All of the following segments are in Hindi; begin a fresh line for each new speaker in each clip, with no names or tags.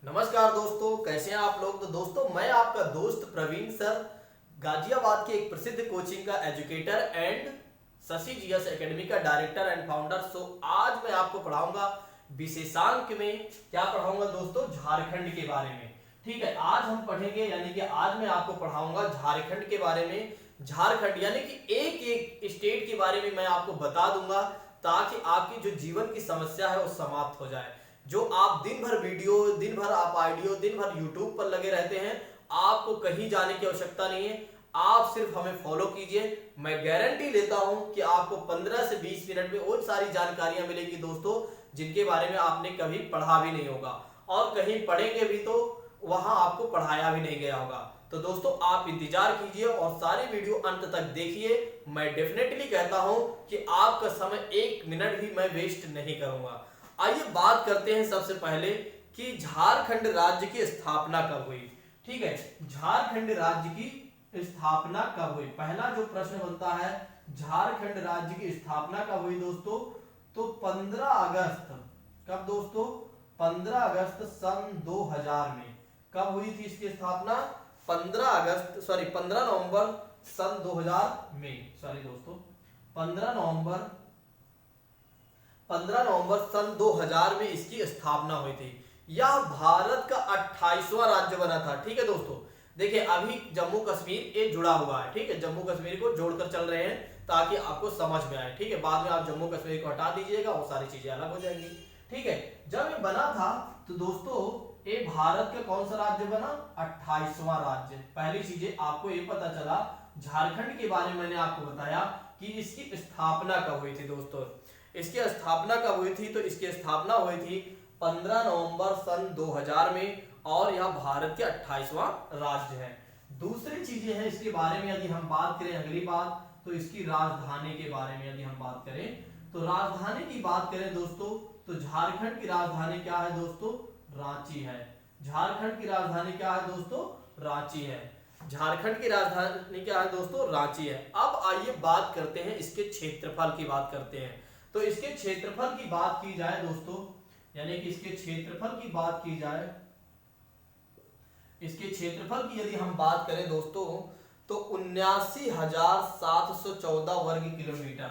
नमस्कार दोस्तों, कैसे हैं आप लोग। तो दोस्तों, मैं आपका दोस्त प्रवीण सर, गाजियाबाद के एक प्रसिद्ध कोचिंग का educator and Shashi GS academy का डायरेक्टर एंड फाउंडर। आज मैं आपको पढ़ाऊंगा विशेषांक में। क्या पढ़ाऊंगा दोस्तों? झारखंड के बारे में। ठीक है, आज हम पढ़ेंगे, यानी कि आज मैं आपको पढ़ाऊंगा झारखंड के बारे में। झारखंड यानी कि एक एक स्टेट के बारे में मैं आपको बता दूंगा, ताकि आपकी जो जीवन की समस्या है वो समाप्त हो जाए। जो आप दिन भर वीडियो, दिन भर आप ऑडियो, दिन भर यूट्यूब पर लगे रहते हैं, आपको कहीं जाने की आवश्यकता नहीं है। आप सिर्फ हमें फॉलो कीजिए। मैं गारंटी लेता हूं कि आपको 15 से 20 मिनट में वो सारी जानकारियां मिलेंगी दोस्तों, जिनके बारे में आपने कभी पढ़ा भी नहीं होगा, और कहीं पढ़ेंगे भी तो वहां आपको पढ़ाया भी नहीं गया होगा। तो दोस्तों, आप इंतजार कीजिए और सारी वीडियो अंत तक देखिए। मैं डेफिनेटली कहता हूं कि आपका समय एक मिनट भी मैं वेस्ट नहीं करूंगा। आइए बात करते हैं सबसे पहले कि झारखंड राज्य की स्थापना कब हुई। ठीक है, झारखंड राज्य की स्थापना कब हुई? पहला जो प्रश्न बनता है, झारखंड राज्य की स्थापना कब हुई दोस्तों? तो 15 अगस्त। कब दोस्तों? 15 अगस्त सन 2000 में। कब हुई थी इसकी स्थापना? 15 नवंबर सन 2000 में। सॉरी दोस्तों, 15 नवंबर 15 नवंबर सन 2000 में इसकी स्थापना हुई थी। यह भारत का 28वां राज्य बना था। ठीक है दोस्तों, देखिए अभी जम्मू कश्मीर ये जुड़ा हुआ है। ठीक है, जम्मू कश्मीर को जोड़कर चल रहे हैं ताकि आपको समझ में आए। ठीक है, बाद में आप जम्मू कश्मीर को हटा दीजिएगा, वो सारी चीजें अलग हो जाएंगी। ठीक है, जब ये बना था तो दोस्तों ये भारत का कौन सा राज्य बना? 28वां राज्य। पहली चीजें आपको ये पता चला, झारखंड के बारे में मैंने आपको बताया कि इसकी स्थापना कब हुई थी दोस्तों। इसकी स्थापना कब हुई थी? तो इसकी स्थापना हुई थी 15 नवंबर सन 2000 में, और यह भारत के 28वां राज्य है। दूसरी चीजें हैं इसके बारे में, यदि हम बात करें अगली बात, तो इसकी राजधानी के बारे में यदि हम बात करें, तो राजधानी की बात करें दोस्तों, तो झारखंड की राजधानी क्या है दोस्तों? रांची है। झारखंड की राजधानी क्या है दोस्तों? रांची है। झारखंड की राजधानी क्या है दोस्तों? रांची है। अब आइए बात करते हैं इसके क्षेत्रफल की बात करते हैं। तो इसके क्षेत्रफल की बात की जाए दोस्तों, यानी कि इसके क्षेत्रफल की बात की जाए, इसके क्षेत्रफल की यदि हम बात करें दोस्तों, तो 79,714 वर्ग किलोमीटर।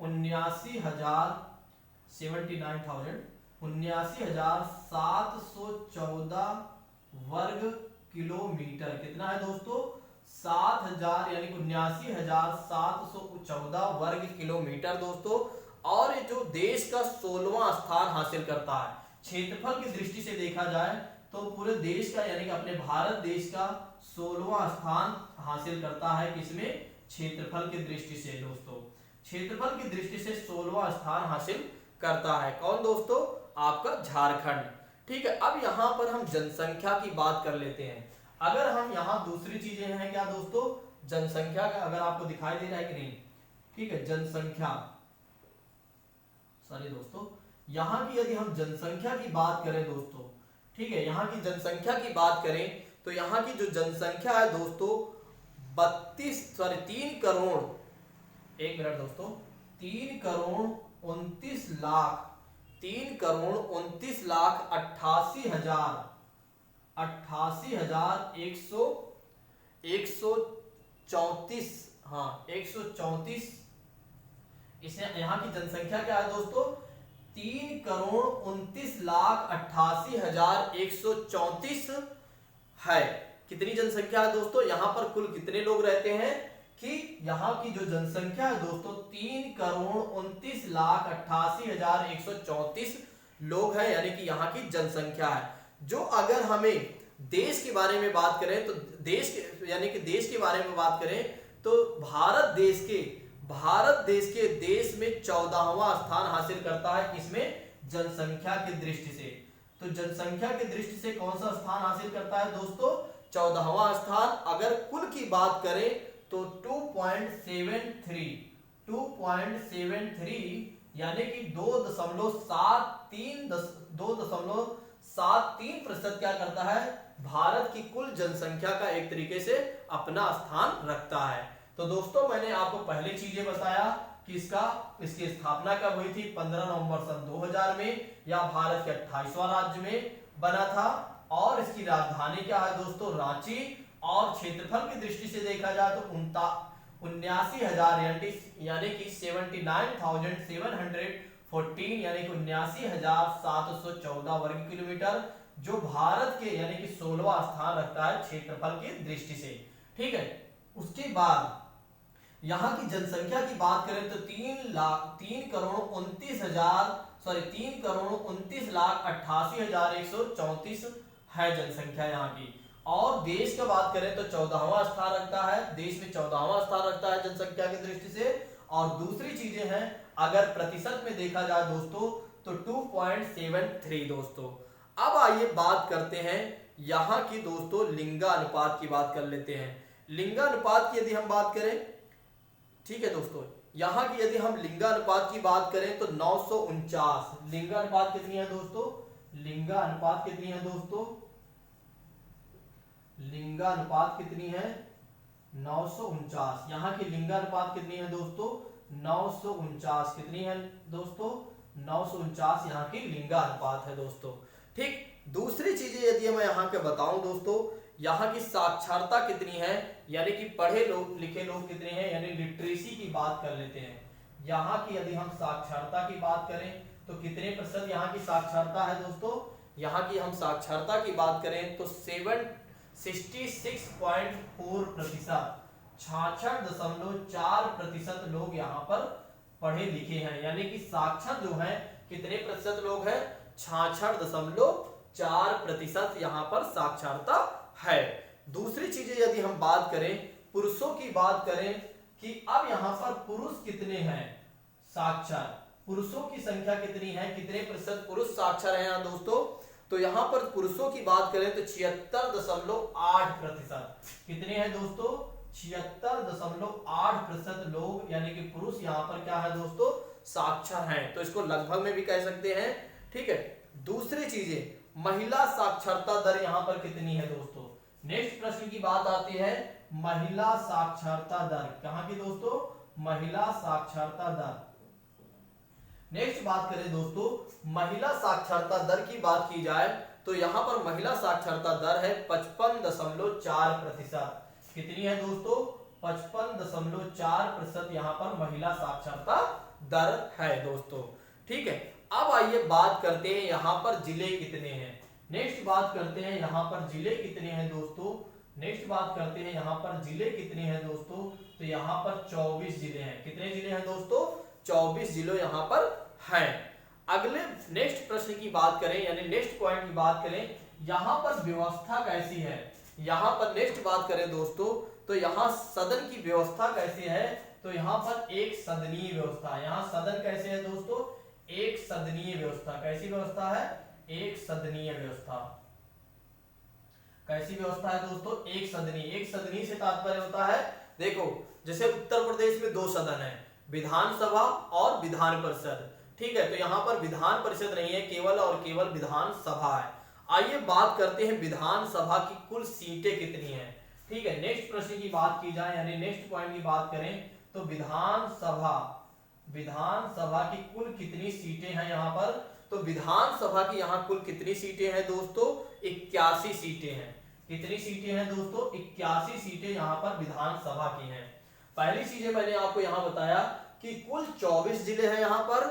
79,714 वर्ग किलोमीटर कितना है दोस्तों? 7,000, यानी 79,714 वर्ग किलोमीटर दोस्तों। और ये जो देश का 16वां स्थान हासिल करता है, क्षेत्रफल की दृष्टि से देखा जाए तो पूरे देश का, यानी कि अपने भारत देश का 16वां स्थान हासिल करता है। किसमें? क्षेत्रफल की दृष्टि से दोस्तों, क्षेत्रफल की दृष्टि से 16वां स्थान हासिल करता है। कौन दोस्तों? आपका झारखंड। ठीक है, अब यहां पर हम जनसंख्या की बात कर लेते हैं। अगर हम यहां दूसरी चीजें हैं क्या दोस्तों? जनसंख्या का अगर आपको दिखाई दे रहा है कि नहीं? ठीक है, जनसंख्या, सॉरी दोस्तों, यहां की यदि हम जनसंख्या की बात करें दोस्तों, ठीक है, यहां की जनसंख्या की बात करें तो यहां की जो जनसंख्या है दोस्तों 3 करोड़, एक मिनट दोस्तों, 3 करोड़ 29 लाख 88,134, हाँ 134। इसने यहाँ की जनसंख्या क्या है दोस्तों? 3,29,88,134 है। कितनी जनसंख्या है दोस्तों? यहाँ पर कुल कितने लोग रहते हैं? कि यहाँ की जो जनसंख्या है दोस्तों 3,29,88,134 लोग हैं, यानी कि यहाँ की जनसंख्या है। जो अगर हमें देश के बारे में बात करें तो देश के, यानी कि देश के बारे में बात करें तो भारत देश में 14वां स्थान हासिल करता है। किसमें? जनसंख्या की दृष्टि से। तो जनसंख्या की दृष्टि से कौन सा स्थान हासिल करता है दोस्तों? 14वां स्थान। अगर कुल की बात करें तो 2.73, यानी कि 2.73% क्या करता है? भारत की कुल जनसंख्या का एक तरीके से अपना स्थान रखता है। तो दोस्तों, मैंने आपको पहले चीजें बताया कि इसकी स्थापना कब हुई थी? 15 नवंबर सन 2000 में। यह भारत के 28वां राज्य में बना था। और इसकी राजधानी क्या है दोस्तों, रांची। और क्षेत्रफल की दृष्टि से देखा जाए तो 79,000 यानी कि 79,714 यानी कि 79,714 वर्ग किलोमीटर, जो भारत के यानी कि 16वां स्थान रखता है क्षेत्रफल की दृष्टि से। ठीक है, उसके बाद यहाँ की जनसंख्या की बात करें तो 3,29,88,134 है जनसंख्या यहाँ की। और देश का बात करें तो 14वां स्थान रखता है, देश में 14वां स्थान रखता है जनसंख्या की दृष्टि से। और दूसरी चीजें हैं, अगर प्रतिशत में देखा जाए दोस्तों तो 2.73 दोस्तों। अब आइए बात करते हैं यहाँ की दोस्तों लिंगानुपात की बात कर लेते हैं। लिंगानुपात की यदि हम बात करें, ठीक है दोस्तों, यहाँ की यदि हम लिंगानुपात की बात करें तो 949 लिंगानुपात कितनी है दोस्तों, लिंगानुपात कितनी है दोस्तों, लिंगानुपात कितनी है 949। यहाँ की लिंगानुपात कितनी है दोस्तों 949, कितनी है दोस्तों 949 यहाँ की लिंगानुपात है दोस्तों। ठीक, दूसरी चीजें यदि मैं यहाँ के बताऊं दोस्तों, यहाँ की साक्षरता कितनी है, यानी कि पढ़े लोग लिखे लोग कितने हैं, यानी लिटरेसी की बात कर लेते हैं। यहाँ की यदि हम साक्षरता की बात करें तो कितने प्रतिशत यहाँ की साक्षरता है दोस्तों, यहाँ की हम साक्षरता की बात करें तो 66.4%, 66.4% लोग यहाँ पर पढ़े लिखे हैं, यानी कि साक्षर जो है कितने प्रतिशत लोग हैं, 66.4% यहाँ पर साक्षरता है। दूसरी चीजें यदि हम बात करें, पुरुषों की बात करें कि अब यहाँ पर पुरुष कितने हैं साक्षर, पुरुषों की संख्या कितनी है, कितने प्रतिशत पुरुष साक्षर हैं यहाँ दोस्तों, तो यहाँ पर पुरुषों की बात करें तो 76.8%, कितने हैं दोस्तों 76.8% लोग यानी कि पुरुष यहाँ पर क्या है दोस्तों साक्षर हैं। तो इसको लगभग में भी कह सकते हैं। ठीक है, दूसरी चीजें महिला साक्षरता दर यहाँ पर कितनी है दोस्तों। नेक्स्ट प्रश्न की बात आती है महिला साक्षरता दर, कहाँ की दोस्तों महिला साक्षरता दर। नेक्स्ट बात करें दोस्तों महिला साक्षरता दर की बात की जाए तो यहाँ पर महिला साक्षरता दर है 55.4%, कितनी है दोस्तों 55.4% यहाँ पर महिला साक्षरता दर है दोस्तों। ठीक है, अब आइए बात करते हैं यहाँ पर जिले कितने हैं। नेक्स्ट बात करते हैं यहाँ पर जिले कितने हैं दोस्तों, नेक्स्ट बात करते हैं यहाँ पर जिले कितने हैं दोस्तों, तो यहाँ पर 24 जिले हैं। कितने जिले हैं दोस्तों 24 जिले यहाँ पर हैं। अगले नेक्स्ट प्रश्न की बात करें यानी नेक्स्ट पॉइंट की बात करें, यहाँ पर व्यवस्था कैसी है। यहाँ पर नेक्स्ट बात करें दोस्तों तो यहाँ सदन की व्यवस्था कैसे है, तो यहाँ पर एक सदनीय व्यवस्था, यहाँ सदन कैसे है दोस्तों एक सदनीय व्यवस्था। कैसी व्यवस्था है एक सदनीय व्यवस्था। कैसी व्यवस्था है दोस्तों एक सदनीय। एक सदनीय से तात्पर्य होता है देखो जैसे उत्तर प्रदेश में 2 सदन है, विधानसभा और विधान परिषद। ठीक है, तो यहाँ पर विधान परिषद नहीं है, केवल और केवल विधानसभा है। आइए बात करते हैं विधानसभा की कुल सीटें कितनी हैं। ठीक है, नेक्स्ट प्रश्न की बात की जाए यानी नेक्स्ट पॉइंट की बात करें तो विधानसभा की कुल कितनी सीटें हैं यहाँ पर, तो विधानसभा की यहाँ कुल कितनी सीटें हैं दोस्तों 81 सीटें हैं। कितनी सीटें हैं दोस्तों 81 सीटें यहाँ पर विधानसभा की हैं। पहली चीजें मैंने आपको यहाँ बताया कि कुल 24 जिले हैं यहाँ पर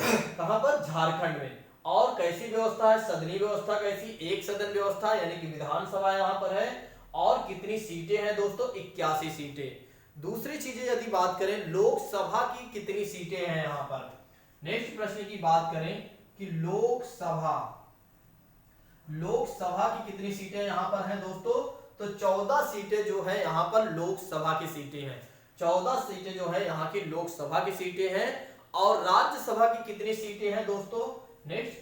कहां पर झारखंड में। और कैसी व्यवस्था है सदनी व्यवस्था, कैसी एक सदन व्यवस्था यानी कि विधानसभा यहाँ पर है। और कितनी सीटें हैं दोस्तों 81 सीटें। दूसरी चीजें यदि बात करें लोकसभा की कितनी सीटें हैं यहाँ पर। नेक्स्ट प्रश्न की बात करें कि लोकसभा की कितनी सीटें यहाँ पर हैं दोस्तों, तो 14 सीटें जो है यहाँ पर लोकसभा की सीटें हैं। 14 सीटें जो है यहाँ की लोकसभा की सीटें हैं। और राज्यसभा की कितनी सीटें हैं दोस्तों, नेक्स्ट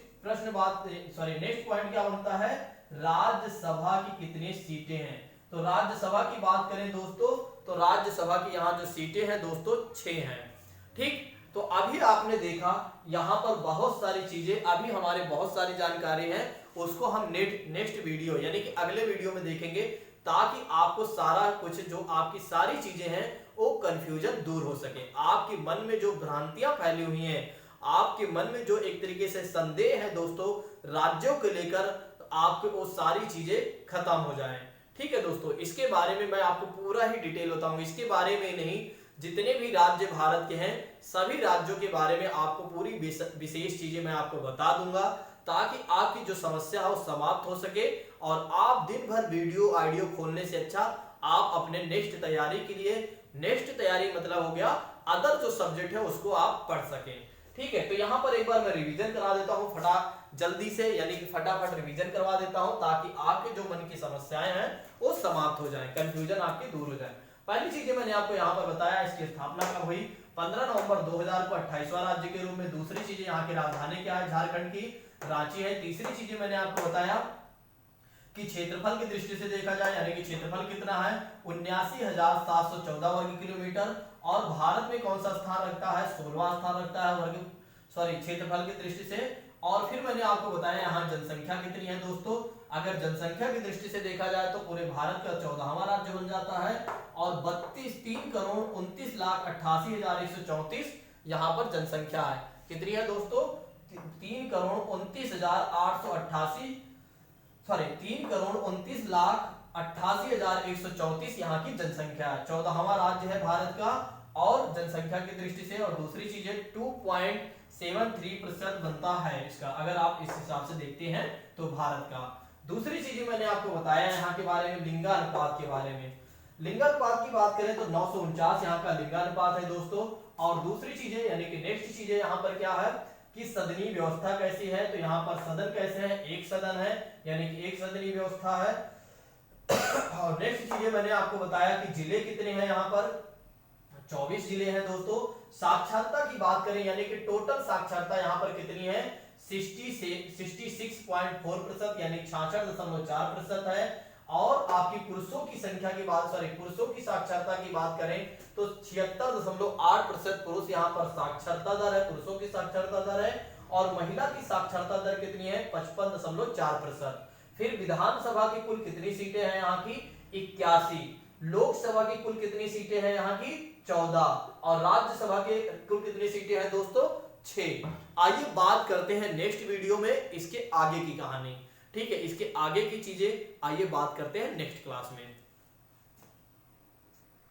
पॉइंट क्या बनता है राज्यसभा की कितनी सीटें हैं। तो राज्यसभा की बात करें दोस्तों तो राज्यसभा की यहाँ जो सीटें हैं दोस्तों 6 हैं। ठीक, तो अभी आपने देखा यहाँ पर बहुत सारी चीजें, अभी हमारे बहुत सारी जानकारी है, उसको हम नेक्स्ट वीडियो यानी कि अगले वीडियो में देखेंगे ताकि आपको सारा कुछ जो आपकी सारी चीजें हैं वो कंफ्यूजन दूर हो सके। आपके मन में जो भ्रांतियां फैली हुई हैं, आपके मन में जो एक तरीके से संदेह है दोस्तों राज्यों को लेकर, आपके वो सारी चीजें खत्म हो जाएं। ठीक है दोस्तों, इसके बारे में मैं आपको पूरा ही डिटेल बताऊंगा। इसके बारे में नहीं, जितने भी राज्य भारत के हैं सभी राज्यों के बारे में आपको पूरी विशेष चीजें मैं आपको बता दूंगा, ताकि आपकी जो समस्या है वो समाप्त हो सके और आप दिन भर वीडियो ऑडियो खोलने से अच्छा आप अपने नेक्स्ट तैयारी के लिए, नेक्स्ट तैयारी मतलब हो गया अदर जो सब्जेक्ट है उसको आप पढ़ सकें। ठीक है, तो यहाँ पर एक बार मैं रिवीजन करा देता हूँ जल्दी से, यानी कि फटाफट रिवीजन करवा देता हूँ, ताकि आपके जो मन की समस्याएं हैं वो समाप्त हो जाए, कंफ्यूजन आपकी दूर हो जाए। पहली चीज मैंने आपको यहाँ पर बताया, इसकी स्थापना कब हुई, 15 नवंबर 2000 को 28वां राज्य के रूप में। दूसरी चीज यहाँ की राजधानी क्या है, झारखंड की रांची है। तीसरी चीज मैंने आपको बताया कि क्षेत्रफल की दृष्टि से देखा जाए, यानी कि क्षेत्रफल कितना है, 79,714 वर्ग किलोमीटर, और भारत में कौन सा स्थान रखता है, 16वां स्थान रखता है क्षेत्रफल की दृष्टि से। और फिर मैंने आपको बताया यहाँ जनसंख्या कितनी है दोस्तों। अगर जनसंख्या की दृष्टि से देखा जाए तो पूरे भारत का 14वां राज्य बन जाता है, और 3,29,88,134 यहाँ पर जनसंख्या है। कितनी है दोस्तों, 3,29,88,134 यहाँ की जनसंख्या है। 14वां राज्य है भारत का, और जनसंख्या की दृष्टि से। और दूसरी चीज है 2.73% बनता है इसका, अगर आप इस हिसाब से देखते हैं तो भारत का। दूसरी चीज मैंने आपको बताया यहाँ के बारे में, लिंगानुपात के बारे में। लिंगानुपात की बात करें तो 949 यहाँ का लिंगानुपात है दोस्तों। और दूसरी चीजें यानी कि नेक्स्ट चीजें यहाँ पर क्या है कि सदनी व्यवस्था कैसी है, तो यहाँ पर सदन कैसे है, एक सदन है, यानी कि एक सदनी व्यवस्था है। और नेक्स्ट चीजें मैंने आपको बताया कि जिले कितने हैं, यहाँ पर 24 जिले हैं दोस्तों। साक्षरता की बात करें, यानी कि टोटल साक्षरता यहाँ पर कितनी है, 66.4%, यानी 66.4% है। और आपकी पुरुषों की संख्या की बात, पुरुषों की साक्षरता की बात करें तो 76.8% पुरुष यहाँ पर साक्षरता दर है, पुरुषों की साक्षरता दर है। और महिला की साक्षरता दर कितनी है, 55.4%। फिर विधानसभा की कुल कितनी सीटें हैं यहाँ की, 81। लोकसभा की कुल कितनी सीटें हैं यहाँ की, 14। और राज्यसभा के कुल कितनी सीटें हैं दोस्तों, 6। आइए बात करते हैं नेक्स्ट वीडियो में इसके आगे की कहानी। ठीक है, इसके आगे की चीजें आइए बात करते हैं नेक्स्ट क्लास में।